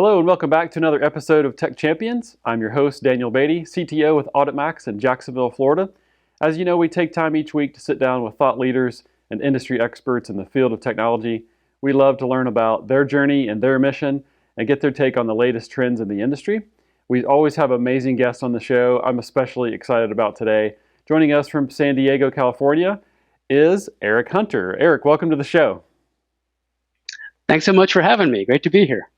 Hello and welcome back to another episode of Tech Champions. I'm your host, Daniel Beaty, CTO with AuditMax in Jacksonville, Florida. As you know, we take time each week to sit down with thought leaders and industry experts in the field of technology. We love to learn about their journey and their mission and get their take on the latest trends in the industry. We always have amazing guests on the show. I'm especially excited about today. Joining us from San Diego, California is Eric Hunter. Eric, welcome to the show. Thanks so much for having me. Great to be here.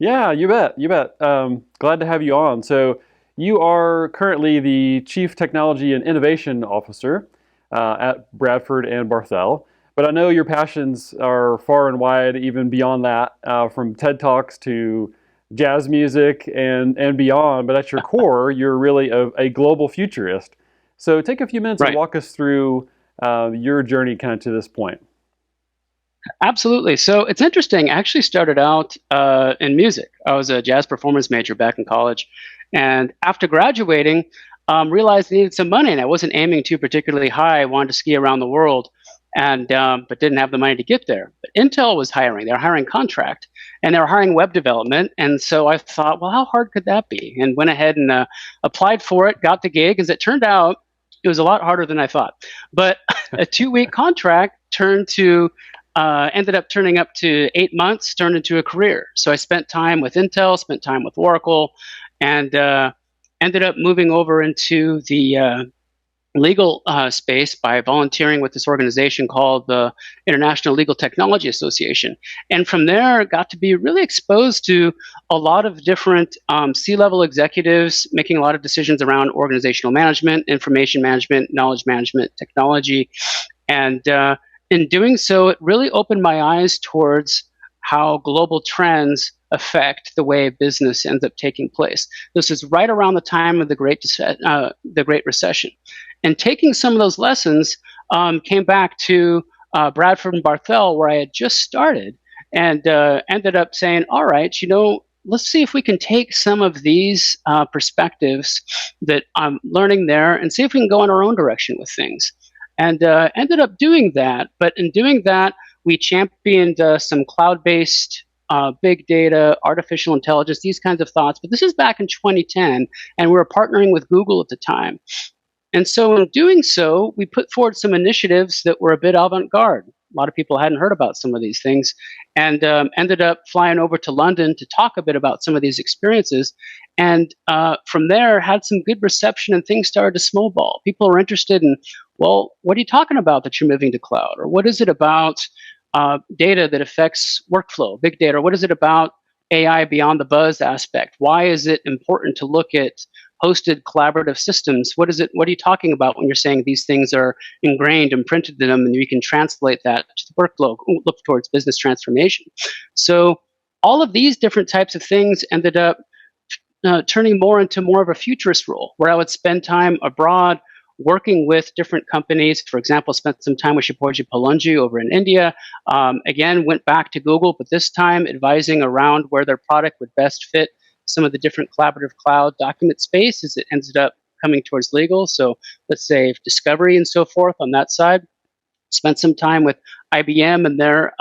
Yeah, you bet. Glad to have you on. So you are currently the Chief Technology and Innovation Officer at Bradford and Barthel. But I know your passions are far and wide, even beyond that, from TED Talks to jazz music and beyond. But at your core, you're really a global futurist. So take a few minutes and walk us through your journey kind of to this point. Absolutely. So it's interesting. I actually started out in music. I was a jazz performance major back in college. And after graduating, realized I needed some money, and I wasn't aiming too particularly high. I wanted to ski around the world, and but didn't have the money to get there. But Intel was hiring. They were hiring contract, and they were hiring web development. And so I thought, well, how hard could that be? And went ahead and applied for it, got the gig. As it turned out, it was a lot harder than I thought. But a 2-week contract ended up turning up to 8 months, turned into a career. So I spent time with Intel, spent time with Oracle, and ended up moving over into the legal space by volunteering with this organization called the International Legal Technology Association. And from there, got to be really exposed to a lot of different C-level executives making a lot of decisions around organizational management, information management, knowledge management, technology. And in doing so, it really opened my eyes towards how global trends affect the way business ends up taking place. This is right around the time of the Great Recession. And taking some of those lessons, came back to Bradford and Barthel, where I had just started, and ended up saying, all right, let's see if we can take some of these perspectives that I'm learning there and see if we can go in our own direction with things. And ended up doing that. But in doing that, we championed some cloud-based big data, artificial intelligence, these kinds of thoughts. But this is back in 2010, and we were partnering with Google at the time. And so in doing so, we put forward some initiatives that were a bit avant-garde. A lot of people hadn't heard about some of these things, and ended up flying over to London to talk a bit about some of these experiences. And from there, had some good reception, and things started to snowball. People were interested in, well, what are you talking about that you're moving to cloud? Or what is it about data that affects workflow, big data? Or what is it about AI beyond the buzz aspect? Why is it important to look at hosted collaborative systems? What are you talking about when you're saying these things are ingrained and printed in them, and you can translate that to the workflow, look towards business transformation? So all of these different types of things ended up turning more into more of a futurist role, where I would spend time abroad working with different companies. For example, spent some time with Shipoji Palunji over in India. Again, went back to Google, but this time advising around where their product would best fit some of the different collaborative cloud document space as it ended up coming towards legal. So let's say discovery and so forth on that side. Spent some time with IBM and their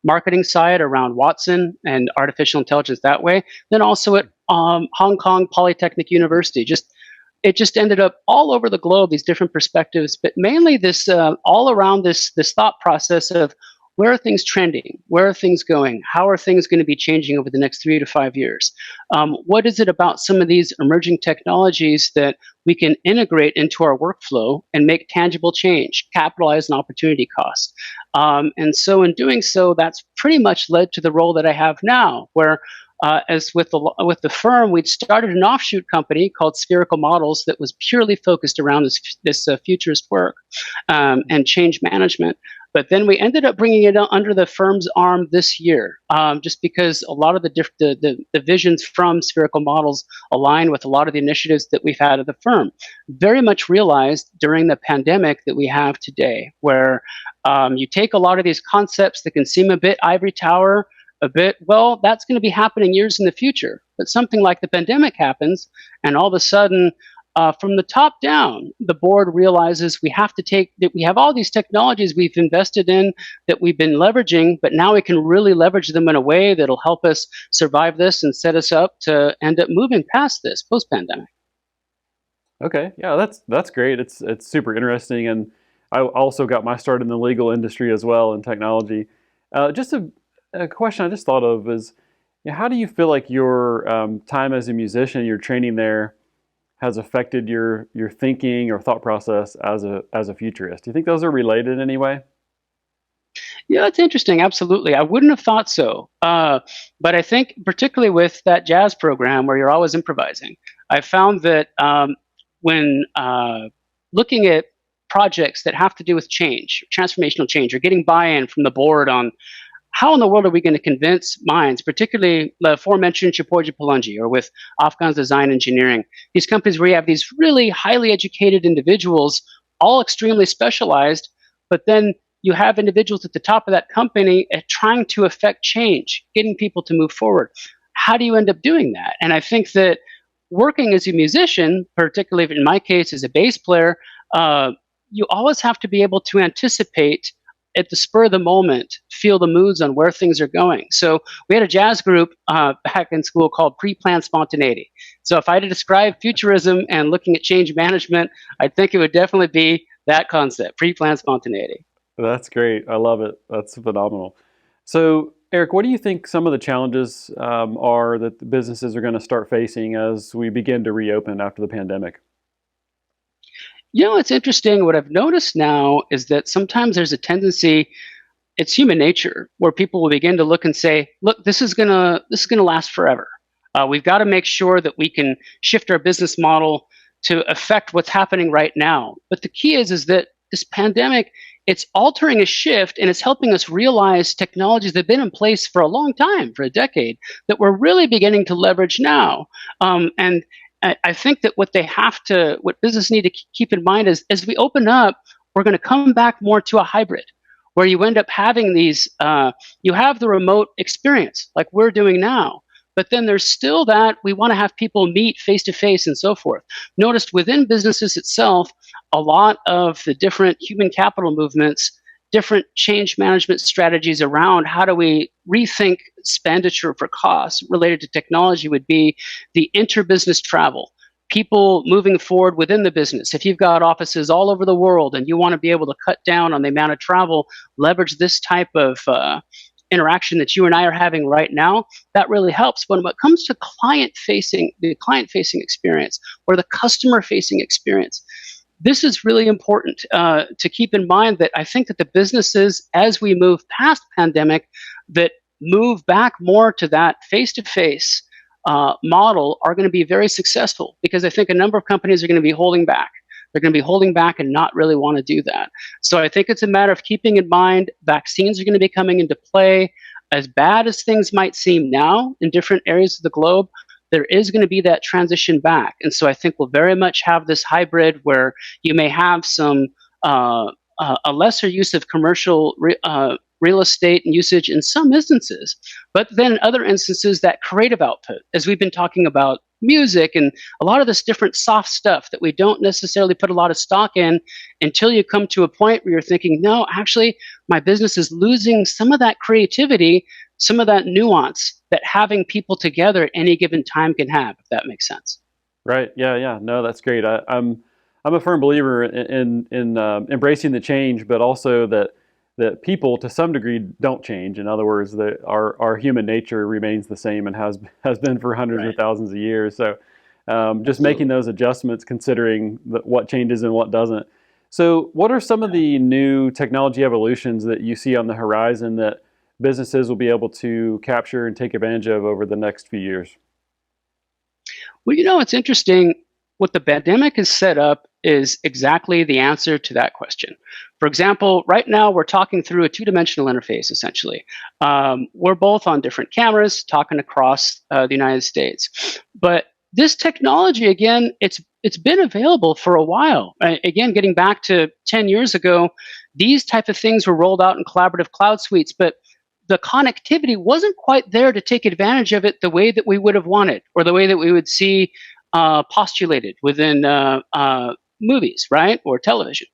marketing side around Watson and artificial intelligence that way. Then also at Hong Kong Polytechnic University. It just ended up all over the globe, these different perspectives, but mainly this all around this thought process of where are things trending? Where are things going? How are things going to be changing over the next 3 to 5 years? What is it about some of these emerging technologies that we can integrate into our workflow and make tangible change, capitalize on opportunity costs? And so in doing so, that's pretty much led to the role that I have now, where as with the firm, we'd started an offshoot company called Spherical Models that was purely focused around this futurist work and change management. But then we ended up bringing it under the firm's arm this year, just because a lot of the visions from Spherical Models align with a lot of the initiatives that we've had at the firm. Very much realized during the pandemic that we have today, where you take a lot of these concepts that can seem a bit ivory tower, well, that's going to be happening years in the future. But something like the pandemic happens, and all of a sudden, From the top down, the board realizes we have to take that we have all these technologies we've invested in that we've been leveraging, but now we can really leverage them in a way that'll help us survive this and set us up to end up moving past this post-pandemic. Okay, yeah, that's great. It's super interesting, and I also got my start in the legal industry as well in technology. Just a question I just thought of is, how do you feel like your time as a musician, your training there, has affected your thinking or thought process as a futurist? Do you think those are related in any way? Yeah, that's interesting. Absolutely. I wouldn't have thought so. But I think, particularly with that jazz program where you're always improvising, I found that when looking at projects that have to do with change, transformational change, or getting buy in from the board on how in the world are we going to convince minds, particularly the aforementioned Chipoja Palungi or with Afghan's design engineering, these companies where you have these really highly educated individuals, all extremely specialized, but then you have individuals at the top of that company trying to affect change, getting people to move forward. How do you end up doing that? And I think that working as a musician, particularly in my case as a bass player, you always have to be able to anticipate at the spur of the moment, feel the moods on where things are going. So we had a jazz group back in school called pre-planned spontaneity. So if I had to describe futurism and looking at change management, I think it would definitely be that concept, pre-planned spontaneity. That's great. I love it. That's phenomenal. So, Eric, what do you think some of the challenges are that the businesses are going to start facing as we begin to reopen after the pandemic? It's interesting. What I've noticed now is that sometimes there's a tendency, it's human nature, where people will begin to look and say, "Look, this is gonna last forever. We've got to make sure that we can shift our business model to affect what's happening right now." But the key is that this pandemic, it's altering a shift and it's helping us realize technologies that have been in place for a long time, for a decade, that we're really beginning to leverage now. And I think that what business need to keep in mind is as we open up, we're going to come back more to a hybrid where you end up having you have the remote experience like we're doing now. But then there's still that we want to have people meet face to face and so forth. Noticed within businesses itself, a lot of the different human capital movements, different change management strategies around how do we rethink expenditure for costs related to technology would be the interbusiness travel. People moving forward within the business. If you've got offices all over the world and you want to be able to cut down on the amount of travel, leverage this type of interaction that you and I are having right now, that really helps. But when it comes to the client facing experience or the customer facing experience, this is really important to keep in mind that I think that the businesses, as we move past pandemic, that move back more to that face-to-face model are going to be very successful because I think a number of companies are going to be holding back. They're going to be holding back and not really want to do that. So I think it's a matter of keeping in mind vaccines are going to be coming into play. As bad as things might seem now in different areas of the globe, there is going to be that transition back. And so I think we'll very much have this hybrid where you may have a lesser use of commercial real estate and usage in some instances, but then in other instances that creative output, as we've been talking about music and a lot of this different soft stuff that we don't necessarily put a lot of stock in until you come to a point where you're thinking, no, actually, my business is losing some of that creativity, some of that nuance that having people together at any given time can have, if that makes sense. Right. Yeah. Yeah. No, that's great. I'm a firm believer in embracing the change, but also that people to some degree don't change. In other words, that our human nature remains the same and has been for hundreds Right. of thousands of years. So just Absolutely. making those adjustments, considering what changes and what doesn't. So what are some of the new technology evolutions that you see on the horizon that businesses will be able to capture and take advantage of over the next few years? Well, it's interesting. What the pandemic has set up is exactly the answer to that question. For example, right now we're talking through a two-dimensional interface, essentially. We're both on different cameras talking across the United States. But this technology, again, it's been available for a while. Again, getting back to 10 years ago, these type of things were rolled out in collaborative cloud suites, but the connectivity wasn't quite there to take advantage of it the way that we would have wanted or the way that we would see postulated within movies, right, or television.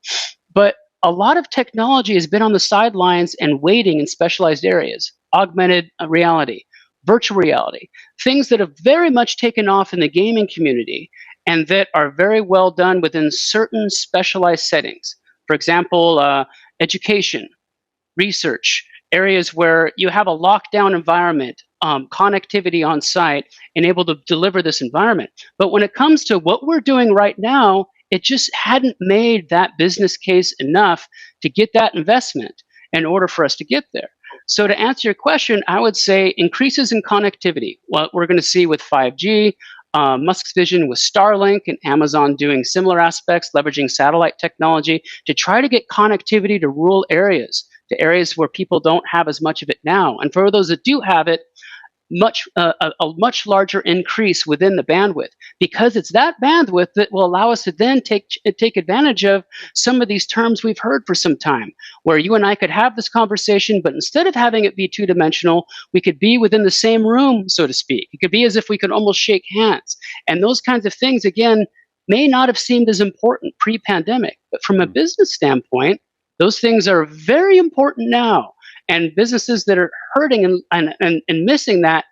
But a lot of technology has been on the sidelines and waiting in specialized areas. Augmented reality, virtual reality, things that have very much taken off in the gaming community and that are very well done within certain specialized settings. For example, education, research, areas where you have a lockdown environment, connectivity on site, and able to deliver this environment. But when it comes to what we're doing right now, it just hadn't made that business case enough to get that investment in order for us to get there. So to answer your question, I would say increases in connectivity. What we're going to see with 5G, Musk's vision with Starlink and Amazon doing similar aspects, leveraging satellite technology to try to get connectivity to rural areas, to areas where people don't have as much of it now. And for those that do have it, a much larger increase within the bandwidth, because it's that bandwidth that will allow us to then take advantage of some of these terms we've heard for some time, where you and I could have this conversation, but instead of having it be two-dimensional, we could be within the same room, so to speak. It could be as if we could almost shake hands. And those kinds of things, again, may not have seemed as important pre-pandemic, but from a business standpoint, those things are very important now. And businesses that are hurting and missing that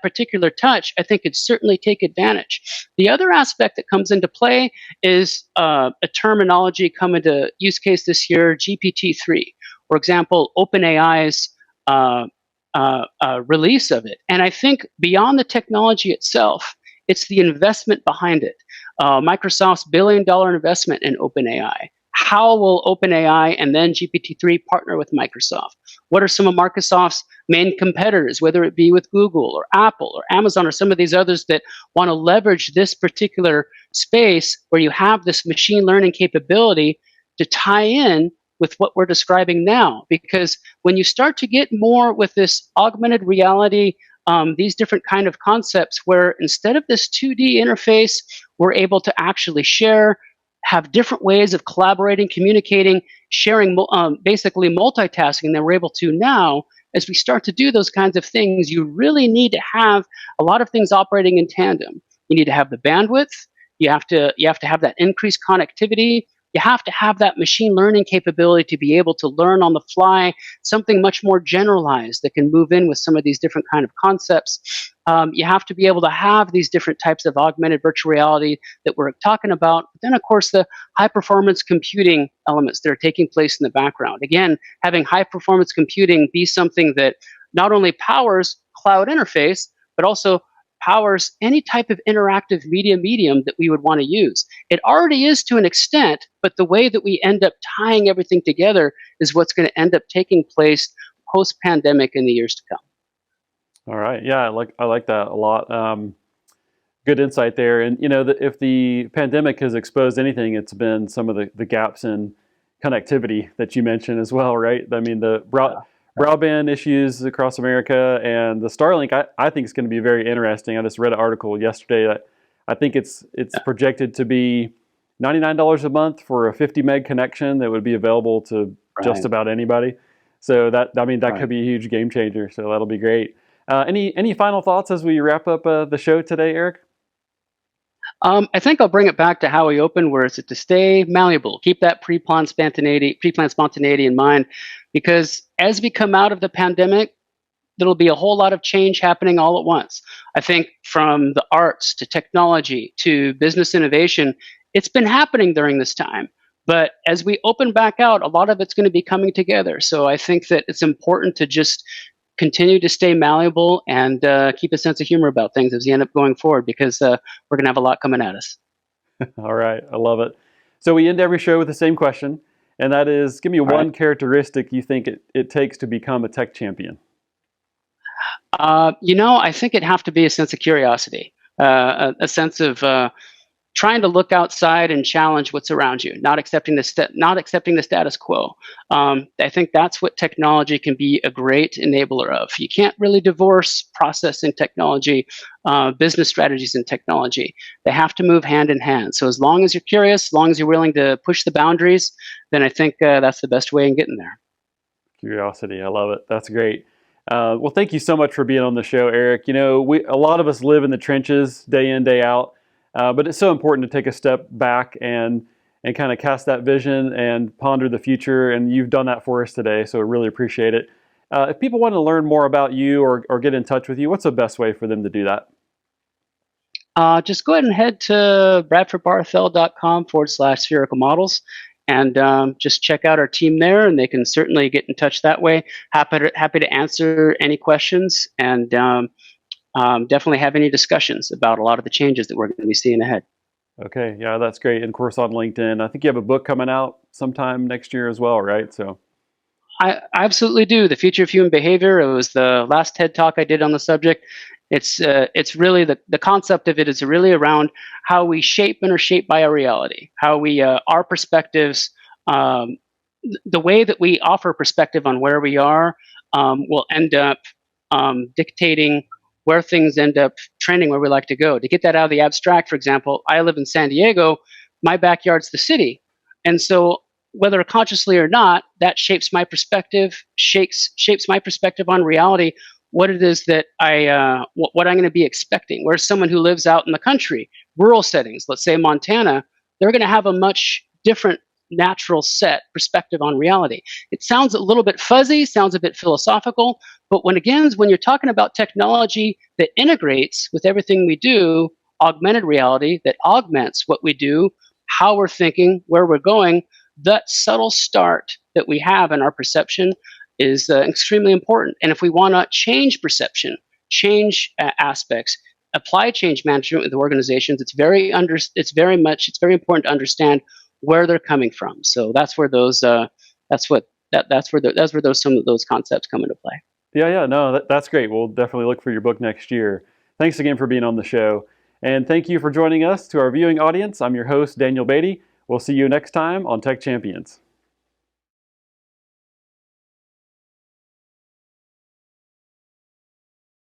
particular touch, I think could certainly take advantage. The other aspect that comes into play is a terminology come into use case this year, GPT-3. For example, OpenAI's release of it. And I think beyond the technology itself, it's the investment behind it. Microsoft's billion-dollar investment in OpenAI. How will OpenAI and then GPT-3 partner with Microsoft? What are some of Microsoft's main competitors, whether it be with Google or Apple or Amazon or some of these others that want to leverage this particular space where you have this machine learning capability to tie in with what we're describing now? Because when you start to get more with this augmented reality, these different kind of concepts where instead of this 2D interface, we're able to actually share, have different ways of collaborating, communicating, sharing, basically multitasking than we're able to now. As we start to do those kinds of things, you really need to have a lot of things operating in tandem. You need to have the bandwidth. You have to have that increased connectivity. You have to have that machine learning capability to be able to learn on the fly something much more generalized that can move in with some of these different kind of concepts. You have to be able to have these different types of augmented virtual reality that we're talking about. But then, of course, the high-performance computing elements that are taking place in the background. Again, having high-performance computing be something that not only powers cloud interface, but also powers any type of interactive media medium that we would want to use. It already is to an extent, but the way that we end up tying everything together is what's going to end up taking place post-pandemic in the years to come. All right. Yeah, I like that a lot. Good insight there. And if the pandemic has exposed anything, it's been some of the gaps in connectivity that you mentioned as well, right? I mean, the broadband issues across America and the Starlink, I think is going to be very interesting. I just read an article yesterday that I think it's projected to be $99 a month for a 50 meg connection that would be available to just about anybody. So that could be a huge game changer. So that'll be great. Any final thoughts as we wrap up the show today, Eric? I think I'll bring it back to how we opened, where it's to stay malleable, keep that pre-planned spontaneity in mind, because as we come out of the pandemic, there'll be a whole lot of change happening all at once. I think from the arts to technology to business innovation, it's been happening during this time. But as we open back out, a lot of it's going to be coming together. So I think that it's important to just continue to stay malleable and keep a sense of humor about things as we end up going forward, because we're going to have a lot coming at us. All right. I love it. So we end every show with the same question, and that is, give me one characteristic you think it takes to become a tech champion. I think it'd have to be a sense of curiosity, a sense of trying to look outside and challenge what's around you, not accepting the status quo. I think that's what technology can be a great enabler of. You can't really divorce process and technology, business strategies and technology. They have to move hand in hand. So as long as you're curious, as long as you're willing to push the boundaries, then I think that's the best way in getting there. Curiosity, I love it. That's great. Well, thank you so much for being on the show, Eric. A lot of us live in the trenches day in, day out. But it's so important to take a step back and kind of cast that vision and ponder the future. And you've done that for us today, so I really appreciate it. If people want to learn more about you or get in touch with you, what's the best way for them to do that? Just go ahead and head to bradfordbarthel.com/spherical models and just check out our team there, and they can certainly get in touch that way. Happy to answer any questions and definitely have any discussions about a lot of the changes that we're going to be seeing ahead. Okay, yeah, that's great. And of course, on LinkedIn, I think you have a book coming out sometime next year as well, right? So, I absolutely do. The Future of Human Behavior. It was the last TED Talk I did on the subject. It's really the concept of it is really around how we shape and are shaped by our reality, how we our perspectives, the way that we offer perspective on where we are will end up dictating where things end up trending, where we like to go. To get that out of the abstract, for example, I live in San Diego. My backyard's the city, and so whether consciously or not, that shapes my perspective, shapes my perspective on reality, what it is that what I'm going to be expecting. Whereas someone who lives out in the country, rural settings, let's say Montana, they're going to have a much different natural set perspective on reality. It sounds a little bit fuzzy, sounds a bit philosophical, but when you're talking about technology that integrates with everything we do, augmented reality that augments what we do, how we're thinking, where we're going, that subtle start that we have in our perception is extremely important. And if we want to change perception, change aspects, apply change management with organizations, it's very important to understand where they're coming from. So that's where those some of those concepts come into play. yeah, no, that's great. We'll definitely look for your book next year. Thanks again for being on the show. And thank you for joining us. To our viewing audience, I'm your host, Daniel Beaty. We'll see you next time on Tech Champions.